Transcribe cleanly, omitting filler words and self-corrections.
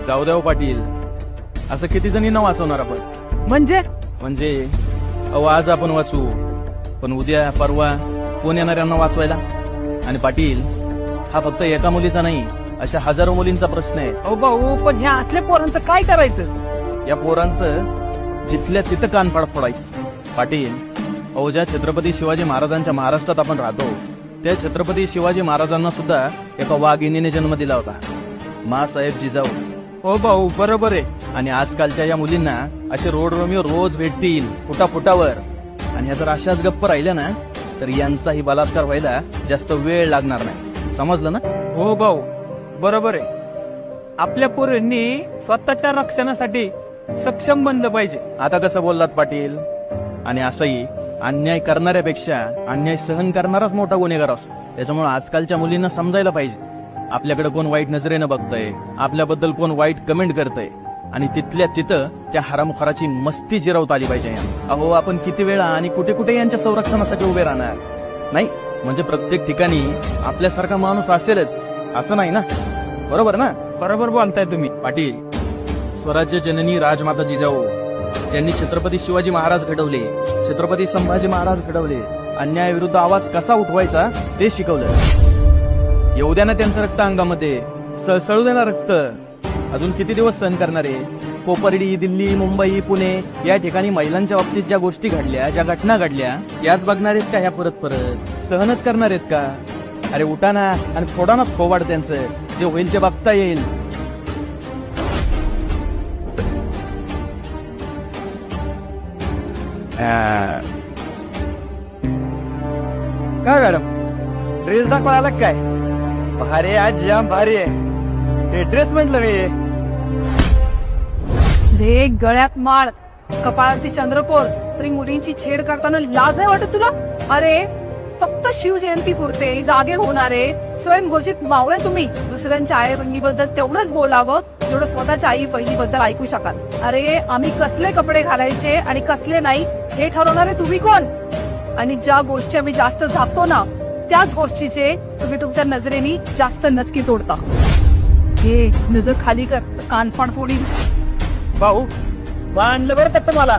जाऊ द्या हो पाटील, असं किती जणींना वाचवणार आपण? म्हणजे अहो आज आपण वाचू, पण उद्या परवा कोण येणार यांना वाचवायला? आणि पाटील, हा फक्त एका मुलीचा नाही, अशा हजारो मुलींचा प्रश्न आहे. अहो भाऊ, पण ह्या असल्या पोरांचं काय करायचं? या पोरांचं जिथल्या तिथं कानफाड फोडायचं. पाटील, अहो ज्या छत्रपती शिवाजी महाराजांच्या महाराष्ट्रात आपण राहतो, त्या छत्रपती शिवाजी महाराजांना सुद्धा एका वाघिणीने जन्म दिला होता, माँसाहेब जिजाऊ. हो भाऊ, बरोबर आहे. आणि आजकालच्या या मुलींना असे रोड रोमिओ रोज भेटतील फुटाफुटावर, आणि ह्या जर अशाच गप्प राहिल्या ना तर यांचाही बलात्कार व्हायला जास्त वेळ लागणार नाही. समजलं ना? हो भाऊ, बरोबर आहे. आपल्या पोरांनी स्वतःच्या रक्षणासाठी सक्षम बनलं पाहिजे. आता कसं बोललात पाटील? आणि असंही अन्याय करणाऱ्यापेक्षा अन्याय सहन करणाराच मोठा गुन्हेगार असतो. त्याच्यामुळे आजकालच्या मुलींना समजायला पाहिजे, आपल्याकडे कोण वाईट नजरेनं बघतंय, आपल्याबद्दल कोण वाईट कमेंट करतंय, आणि तिथल्या तिथं त्या हरामखोराची मस्ती जिरवता आली पाहिजे. अहो आपण किती वेळा आणि कुठे कुठे यांच्या संरक्षणासाठी उभे राहणार नाही? म्हणजे प्रत्येक ठिकाणी आपल्यासारखा माणूस असेलच असं नाही ना, बरोबर ना? बरोबर बोलताय तुम्ही. पाटील, स्वराज्य जननी राजमाता जिजाऊ ज्यांनी छत्रपती शिवाजी महाराज घडवले, छत्रपती संभाजी महाराज घडवले, अन्यायाविरुद्ध आवाज कसा उठवायचा ते शिकवलं. येऊ द्या ना त्यांचं रक्त अंगामध्ये, सळसळू द्या ना रक्त. अजून किती दिवस सहन करणारे? कोपर्डी, दिल्ली, मुंबई, पुणे या ठिकाणी महिलांच्या बाबतीत ज्या गोष्टी घडल्या, ज्या घटना घडल्या, याच बघणार आहेत का? ह्या परत परत सहनच करणार आहेत का? अरे उठा ना आणि फोडा ना फोवाड त्यांचं, जे होईल ते बघता येईल. काय मॅडम, ड्रेस दाखवायला काय? भारी आहे, आज जाम भारी आहे. हे ड्रेस म्हटलं मी. दे गळ्यात माळ, कपाळावरती चंद्रकोर, तरी मुलींची छेड करताना लाज नाही वाटत तुला? अरे फक्त शिवजयंती पुरते जागे होणारे स्वयंघोषित मावळे तुम्ही. दुसऱ्यांच्या आई बहिणीबद्दल तेवढंच बोलावं जेवढं स्वतःच्या आई बहिणीबद्दल ऐकू शकाल. अरे आम्ही कसले कपडे घालायचे आणि कसले नाही हे ठरवणारे तुम्ही कोण? आणि ज्या गोष्टी आम्ही जास्त झापतो ना, त्याच गोष्टीचे तुम्ही तुमच्या नजरेने जास्त नचकी तोडता. हे नजर खाली कर, कानफाड फोडी. भाऊ, बांधलं बरं फक्त मला.